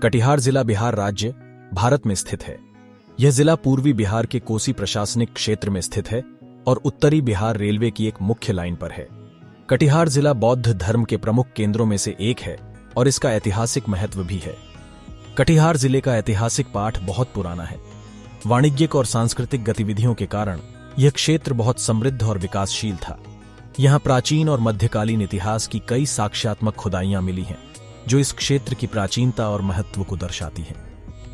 कटिहार जिला बिहार राज्य, भारत में स्थित है। यह जिला पूर्वी बिहार के कोसी प्रशासनिक क्षेत्र में स्थित है और उत्तरी बिहार रेलवे की एक मुख्य लाइन पर है। कटिहार जिला बौद्ध धर्म के प्रमुख केंद्रों में से एक है और इसका ऐतिहासिक महत्व भी है। कटिहार जिले का ऐतिहासिक पाठ बहुत पुराना है। वाणिज्यिक और सांस्कृतिक गतिविधियों के कारण यह क्षेत्र बहुत समृद्ध और विकासशील था। यहाँ प्राचीन और मध्यकालीन इतिहास की कई साक्ष्यात्मक खुदाइयां मिली हैं, जो इस क्षेत्र की प्राचीनता और महत्व को दर्शाती हैं।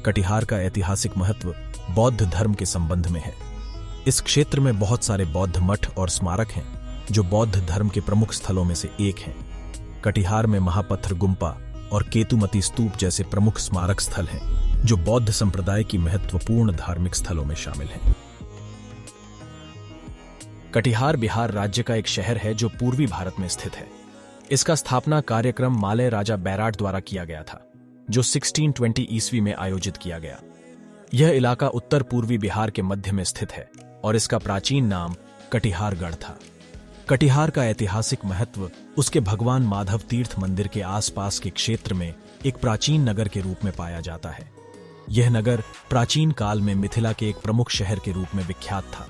कटिहार का ऐतिहासिक महत्व बौद्ध धर्म के संबंध में है। इस क्षेत्र में बहुत सारे बौद्ध मठ और स्मारक हैं, जो बौद्ध धर्म के प्रमुख स्थलों में से एक हैं। कटिहार में महापत्थर गुम्पा और केतुमती स्तूप जैसे प्रमुख स्मारक स्थल हैं, जो बौद्ध संप्रदाय की महत्वपूर्ण धार्मिक स्थलों में शामिल हैं। कटिहार बिहार राज्य का एक शहर है जो पूर्वी भारत में स्थित है। इसका स्थापना कार्यक्रम मालय राजा बैराट द्वारा किया गया था, जो 1620 ईस्वी में आयोजित किया गया। यह इलाका उत्तर पूर्वी बिहार के मध्य में स्थित है और इसका प्राचीन नाम कटिहारगढ़ था। कटिहार का ऐतिहासिक महत्व उसके भगवान माधव तीर्थ मंदिर के आसपास के क्षेत्र में एक प्राचीन नगर के रूप में पाया जाता है। यह नगर प्राचीन काल में मिथिला के एक प्रमुख शहर के रूप में विख्यात था।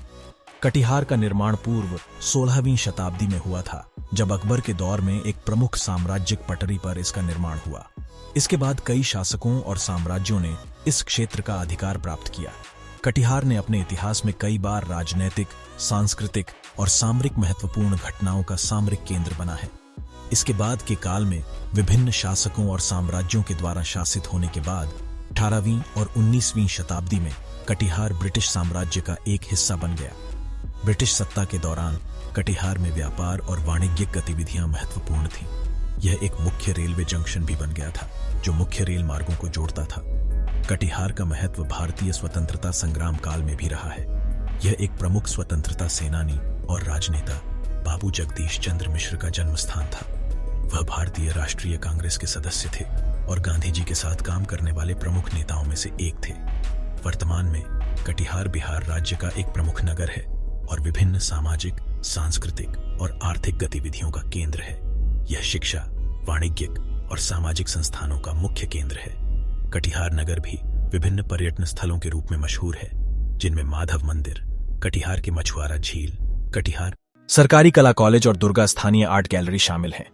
कटिहार का निर्माण पूर्व 16वीं शताब्दी में हुआ था, जब अकबर के दौर में एक प्रमुख साम्राज्यिक पटरी पर इसका निर्माण हुआ। इसके बाद कई शासकों और साम्राज्यों ने इस क्षेत्र का अधिकार प्राप्त किया। कटिहार ने अपने इतिहास में कई बार राजनैतिक, सांस्कृतिक और सामरिक महत्वपूर्ण घटनाओं का सामरिक केंद्र बना है। इसके बाद के काल में विभिन्न शासकों और साम्राज्यों के द्वारा शासित होने के बाद 18वीं और 19वीं शताब्दी में कटिहार ब्रिटिश साम्राज्य का एक हिस्सा बन गया। ब्रिटिश सत्ता के दौरान कटिहार में व्यापार और वाणिज्यिक गतिविधियां महत्वपूर्ण थीं। यह एक मुख्य रेलवे जंक्शन भी बन गया था, जो मुख्य रेल मार्गों को जोड़ता था। कटिहार का महत्व भारतीय स्वतंत्रता संग्राम काल में भी रहा है। यह एक प्रमुख स्वतंत्रता सेनानी और राजनेता बाबू जगदीश चंद्र मिश्र का जन्म स्थान था। वह भारतीय राष्ट्रीय कांग्रेस के सदस्य थे और गांधी जी के साथ काम करने वाले प्रमुख नेताओं में से एक थे। वर्तमान में कटिहार बिहार राज्य का एक प्रमुख नगर है और विभिन्न सामाजिक, सांस्कृतिक और आर्थिक गतिविधियों का केंद्र है। यह शिक्षा, वाणिज्यिक और सामाजिक संस्थानों का मुख्य केंद्र है। कटिहार नगर भी विभिन्न पर्यटन स्थलों के रूप में मशहूर है, जिनमें माधव मंदिर, कटिहार के मछुआरा झील, कटिहार सरकारी कला कॉलेज और दुर्गा स्थानीय आर्ट गैलरी शामिल हैं।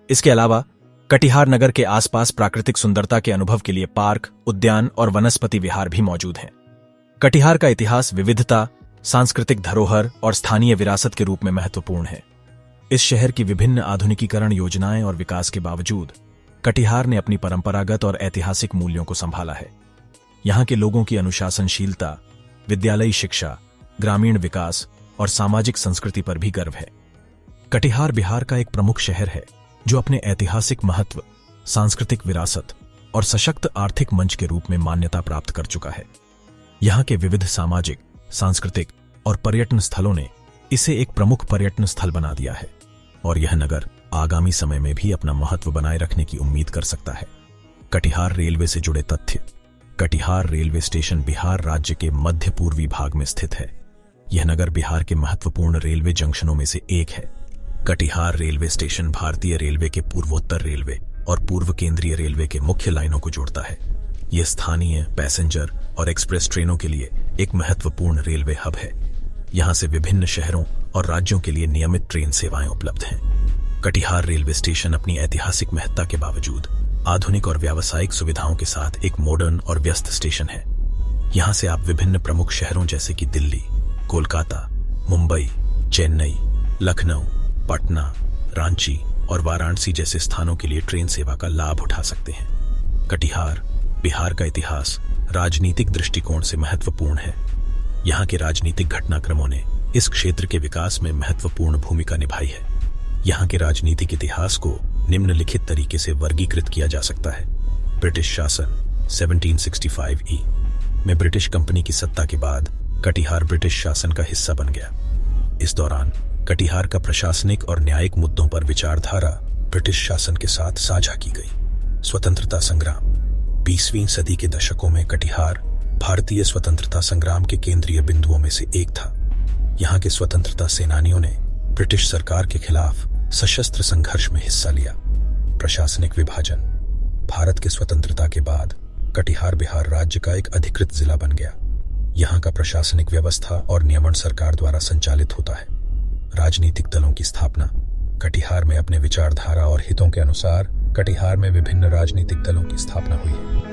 इसके अलावा कटिहार नगर के आसपास प्राकृतिक सुंदरता के अनुभव के लिए पार्क, उद्यान और वनस्पति विहार भी मौजूद हैं। कटिहार का इतिहास विविधता, सांस्कृतिक धरोहर और स्थानीय विरासत के रूप में महत्वपूर्ण है। इस शहर की विभिन्न आधुनिकीकरण योजनाएं और विकास के बावजूद कटिहार ने अपनी परंपरागत और ऐतिहासिक मूल्यों को संभाला है। यहाँ के लोगों की अनुशासनशीलता, विद्यालयी शिक्षा, ग्रामीण विकास और सामाजिक संस्कृति पर भी गर्व है। कटिहार बिहार का एक प्रमुख शहर है, जो अपने ऐतिहासिक महत्व, सांस्कृतिक विरासत और सशक्त आर्थिक मंच के रूप में मान्यता प्राप्त कर चुका है। यहाँ के विविध सामाजिक, सांस्कृतिक और पर्यटन स्थलों ने इसे एक प्रमुख पर्यटन स्थल बना दिया है और यह नगर आगामी समय में भी अपना महत्व बनाए रखने की उम्मीद कर सकता है। कटिहार रेलवे से जुड़े तथ्य। कटिहार रेलवे स्टेशन बिहार राज्य के मध्य पूर्वी भाग में स्थित है। यह नगर बिहार के महत्वपूर्ण रेलवे जंक्शनों में से एक है। कटिहार रेलवे स्टेशन भारतीय रेलवे के पूर्वोत्तर रेलवे और पूर्व केंद्रीय रेलवे के मुख्य लाइनों को जोड़ता है। यह स्थानीय, पैसेंजर और एक्सप्रेस ट्रेनों के लिए एक महत्वपूर्ण रेलवे हब है। यहां से विभिन्न शहरों और राज्यों के लिए नियमित ट्रेन सेवाएं उपलब्ध हैं। कटिहार रेलवे स्टेशन अपनी ऐतिहासिक महत्ता के बावजूद आधुनिक और व्यावसायिक सुविधाओं के साथ एक मॉडर्न और व्यस्त स्टेशन है। यहां से आप विभिन्न प्रमुख शहरों जैसे कि दिल्ली, कोलकाता, मुंबई, चेन्नई, लखनऊ, पटना, रांची और वाराणसी जैसे स्थानों के लिए ट्रेन सेवा का लाभ उठा सकते हैं। कटिहार बिहार का इतिहास राजनीतिक दृष्टिकोण से महत्वपूर्ण है। यहाँ के राजनीतिक घटनाक्रमों ने इस क्षेत्र के विकास में महत्वपूर्ण भूमिका निभाई है। यहाँ के राजनीतिक इतिहास को निम्नलिखित तरीके से वर्गीकृत किया जा सकता है। ब्रिटिश शासन 1765 ई में ब्रिटिश कंपनी की सत्ता के बाद कटिहार ब्रिटिश शासन का हिस्सा बन गया। इस दौरान कटिहार का प्रशासनिक और न्यायिक मुद्दों पर विचारधारा ब्रिटिश शासन के साथ साझा की गई। स्वतंत्रता संग्राम 20वीं सदी के दशकों में कटिहार भारतीय स्वतंत्रता संग्राम के केंद्रीय बिंदुओं में से एक था। यहाँ के स्वतंत्रता सेनानियों ने ब्रिटिश सरकार के खिलाफ सशस्त्र संघर्ष में हिस्सा लिया। प्रशासनिक विभाजन। भारत के स्वतंत्रता के बाद कटिहार बिहार राज्य का एक अधिकृत जिला बन गया। यहाँ का प्रशासनिक व्यवस्था और नियमन सरकार द्वारा संचालित होता है। राजनीतिक दलों की स्थापना। कटिहार में अपने विचारधारा और हितों के अनुसार कटिहार में विभिन्न राजनीतिक दलों की स्थापना हुई है।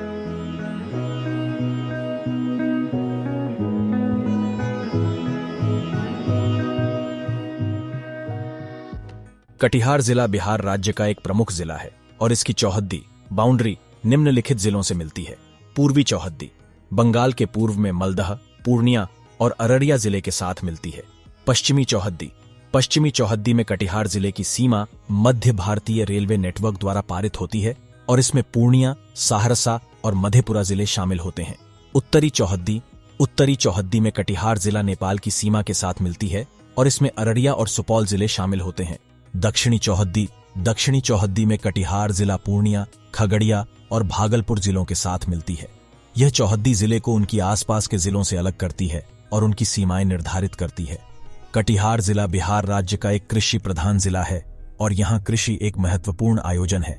कटिहार जिला बिहार राज्य का एक प्रमुख जिला है और इसकी चौहद्दी बाउंड्री निम्नलिखित जिलों से मिलती है। पूर्वी चौहद्दी बंगाल के पूर्व में मलदह, पूर्णिया और अररिया जिले के साथ मिलती है। पश्चिमी चौहद्दी में कटिहार जिले की सीमा मध्य भारतीय रेलवे नेटवर्क द्वारा पारित होती है और इसमें पूर्णिया, सहरसा और मधेपुरा जिले शामिल होते हैं। उत्तरी चौहद्दी में कटिहार जिला नेपाल की सीमा के साथ मिलती है और इसमें अररिया और सुपौल जिले शामिल होते हैं। दक्षिणी चौहद्दी में कटिहार जिला पूर्णिया, खगड़िया और भागलपुर जिलों के साथ मिलती है। यह चौहद्दी जिले को उनकी आसपास के जिलों से अलग करती है और उनकी सीमाएं निर्धारित करती है। कटिहार जिला बिहार राज्य का एक कृषि प्रधान जिला है और यहाँ कृषि एक महत्वपूर्ण आयोजन है।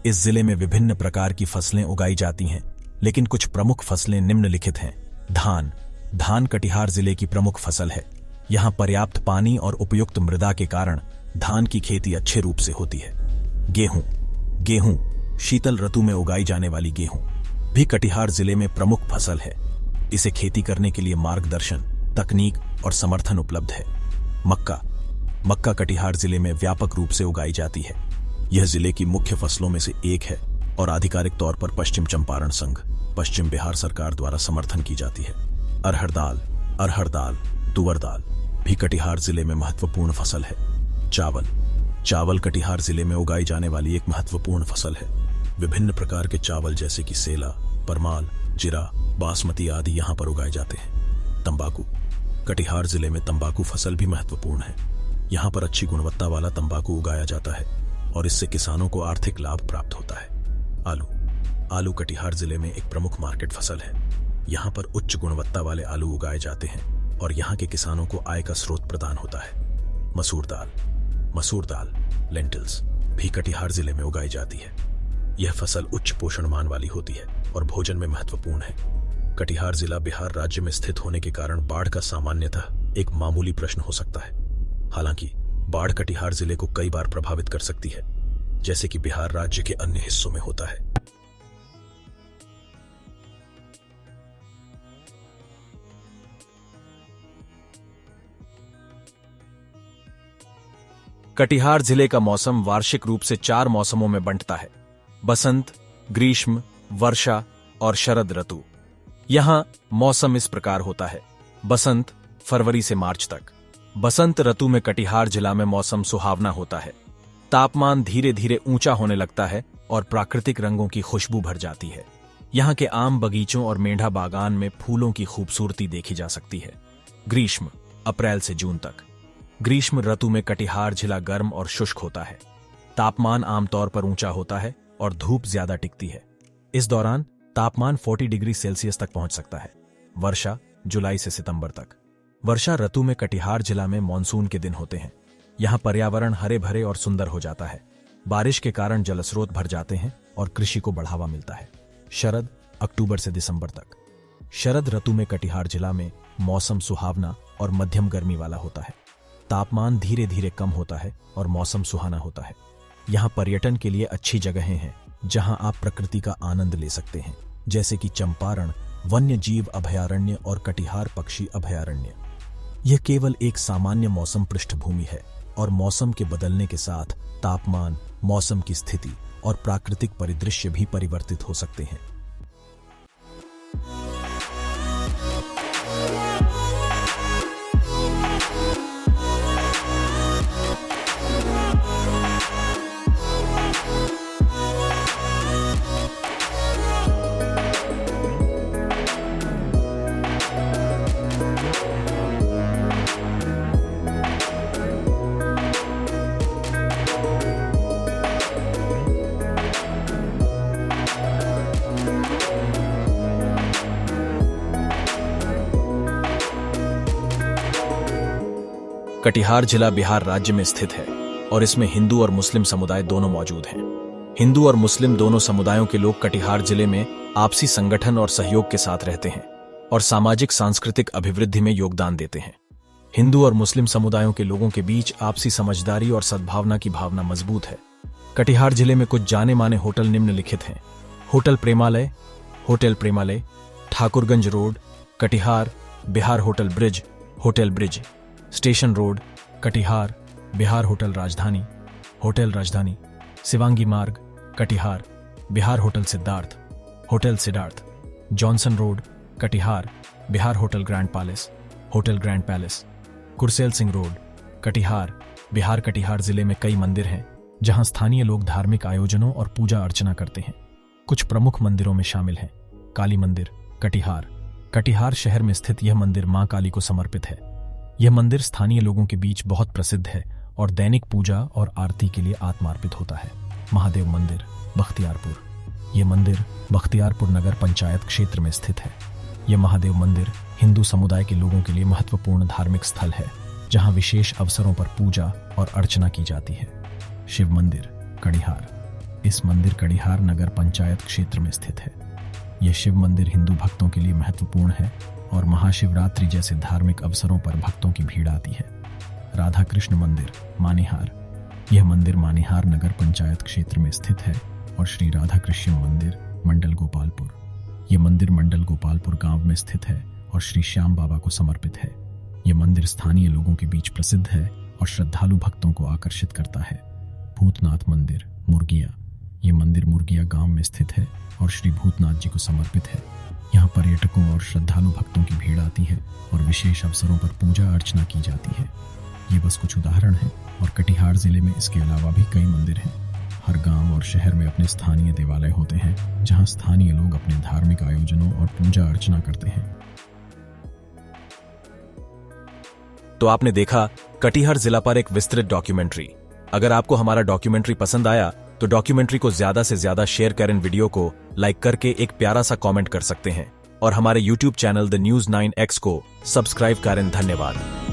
इस जिले में विभिन्न प्रकार की फसलें उगाई जाती हैं, लेकिन कुछ प्रमुख फसलें निम्नलिखित हैं। धान कटिहार जिले की प्रमुख फसल है। यहाँ पर्याप्त पानी और उपयुक्त मृदा के कारण धान की खेती अच्छे रूप से होती है। गेहूं शीतल ऋतु में उगाई जाने वाली गेहूं भी कटिहार जिले में प्रमुख फसल है। इसे खेती करने के लिए मार्गदर्शन, तकनीक और समर्थन उपलब्ध है। मक्का कटिहार जिले में व्यापक रूप से उगाई जाती है। यह जिले की मुख्य फसलों में से एक है और आधिकारिक तौर पर पश्चिम चंपारण संघ, पश्चिम बिहार सरकार द्वारा समर्थन की जाती है। अरहर दाल, तुअर दाल भी कटिहार जिले में महत्वपूर्ण फसल है। चावल कटिहार जिले में उगाई जाने वाली एक महत्वपूर्ण फसल है। विभिन्न प्रकार के चावल जैसे कि सेला, परमाल, जीरा, बासमती आदि यहाँ पर उगाए जाते हैं। तंबाकू कटिहार जिले में तंबाकू फसल भी महत्वपूर्ण है। यहाँ पर अच्छी गुणवत्ता वाला तंबाकू उगाया जाता है और इससे किसानों को आर्थिक लाभ प्राप्त होता है। आलू कटिहार जिले में एक प्रमुख मार्केट फसल है। यहाँ पर उच्च गुणवत्ता वाले आलू उगाए जाते हैं और यहाँ के किसानों को आय का स्रोत प्रदान होता है। मसूर दाल लेंटिल्स भी कटिहार जिले में उगाई जाती है। यह फसल उच्च पोषण मान वाली होती है और भोजन में महत्वपूर्ण है। कटिहार जिला बिहार राज्य में स्थित होने के कारण बाढ़ का सामान्यतः एक मामूली प्रश्न हो सकता है। हालांकि बाढ़ कटिहार जिले को कई बार प्रभावित कर सकती है, जैसे कि बिहार राज्य के अन्य हिस्सों में होता है। कटिहार जिले का मौसम वार्षिक रूप से 4 मौसमों में बंटता है: बसंत, ग्रीष्म, वर्षा और शरद ऋतु। यहाँ मौसम इस प्रकार होता है। बसंत फरवरी से मार्च तक। बसंत ऋतु में कटिहार जिला में मौसम सुहावना होता है। तापमान धीरे धीरे ऊंचा होने लगता है और प्राकृतिक रंगों की खुशबू भर जाती है। यहाँ के आम बगीचों और मेंढा बागान में फूलों की खूबसूरती देखी जा सकती है। ग्रीष्म अप्रैल से जून तक। ग्रीष्म ऋतु में कटिहार जिला गर्म और शुष्क होता है। तापमान आमतौर पर ऊंचा होता है और धूप ज्यादा टिकती है। इस दौरान तापमान 40 डिग्री सेल्सियस तक पहुंच सकता है। वर्षा जुलाई से सितंबर तक। वर्षा ऋतु में कटिहार जिला में मानसून के दिन होते हैं। यहाँ पर्यावरण हरे भरे और सुंदर हो जाता है। बारिश के कारण जलस्रोत भर जाते हैं और कृषि को बढ़ावा मिलता है। शरद अक्टूबर से दिसंबर तक। शरद ऋतु में कटिहार जिला में मौसम सुहावना और मध्यम गर्मी वाला होता है। तापमान धीरे धीरे कम होता है और मौसम सुहाना होता है। यहाँ पर्यटन के लिए अच्छी जगहें हैं जहाँ आप प्रकृति का आनंद ले सकते हैं, जैसे कि चंपारण वन्य जीव अभयारण्य और कटिहार पक्षी अभयारण्य। यह केवल एक सामान्य मौसम पृष्ठभूमि है और मौसम के बदलने के साथ तापमान, मौसम की स्थिति और प्राकृतिक परिदृश्य भी परिवर्तित हो सकते हैं। कटिहार जिला बिहार राज्य में स्थित है और इसमें हिंदू और मुस्लिम समुदाय दोनों मौजूद हैं। हिंदू और मुस्लिम दोनों समुदायों के लोग कटिहार जिले में आपसी संगठन और सहयोग के साथ रहते हैं और सामाजिक सांस्कृतिक अभिवृद्धि में योगदान देते हैं। हिंदू और मुस्लिम समुदायों के लोगों के बीच आपसी समझदारी और सद्भावना की भावना मजबूत है। कटिहार जिले में कुछ जाने माने होटल निम्नलिखित हैं। Hotel Premalaya, Thakurganj road, Katihar, Bihar hotel bridge, station road, Katihar, Bihar hotel Rajdhani, Shivangi Marg, Katihar, Bihar hotel Siddharth, Johnson road, Katihar, Bihar hotel grand palace, Kursel Singh road, Katihar, Bihar. Katihar जिले में कई मंदिर हैं जहां स्थानीय लोग धार्मिक आयोजनों और पूजा अर्चना करते हैं। कुछ प्रमुख मंदिरों में शामिल हैं काली मंदिर, कटिहार शहर में स्थित यह मंदिर मां काली को समर्पित है। यह मंदिर स्थानीय लोगों के बीच बहुत प्रसिद्ध है और दैनिक पूजा और आरती के लिए आत्मार्पित होता है। महादेव मंदिर, बख्तियारपुर, यह मंदिर बख्तियारपुर नगर पंचायत क्षेत्र में स्थित है। यह महादेव मंदिर हिंदू समुदाय के लोगों के लिए महत्वपूर्ण धार्मिक स्थल है जहां विशेष अवसरों पर पूजा और अर्चना की जाती है। शिव मंदिर, कटिहार, इस मंदिर कटिहार नगर पंचायत क्षेत्र में स्थित है। यह शिव मंदिर हिंदू भक्तों के लिए महत्वपूर्ण है और महाशिवरात्रि जैसे धार्मिक अवसरों पर भक्तों की भीड़ आती है। राधा कृष्ण मंदिर, मानेहार, यह मंदिर मानेहार नगर पंचायत क्षेत्र में स्थित है और श्री राधा कृष्ण मंदिर, मंडल गोपालपुर, यह मंदिर मंडल गोपालपुर गांव में स्थित है और श्री श्याम बाबा को समर्पित है। यह मंदिर स्थानीय लोगों के बीच प्रसिद्ध है और श्रद्धालु भक्तों को आकर्षित करता है। भूतनाथ मंदिर, मुर्गिया, यह मंदिर मुर्गिया गांव में स्थित है और श्री भूतनाथ जी को समर्पित है। यहाँ पर्यटकों और श्रद्धालु भक्तों की भीड़ आती है और विशेष अवसरों पर पूजा अर्चना की जाती है। ये बस कुछ उदाहरण हैं और कटिहार जिले में इसके अलावा भी कई मंदिर हैं। हर गांव और शहर में अपने स्थानीय देवालय होते हैं जहां स्थानीय लोग अपने धार्मिक आयोजनों और पूजा अर्चना करते हैं। तो आपने देखा कटिहार जिला पर एक विस्तृत डॉक्यूमेंट्री। अगर आपको हमारा डॉक्यूमेंट्री पसंद आया तो डॉक्यूमेंट्री को ज्यादा से ज्यादा शेयर करें, वीडियो को लाइक करके एक प्यारा सा कमेंट कर सकते हैं और हमारे YouTube channel the News 9X को सब्सक्राइब करें। धन्यवाद।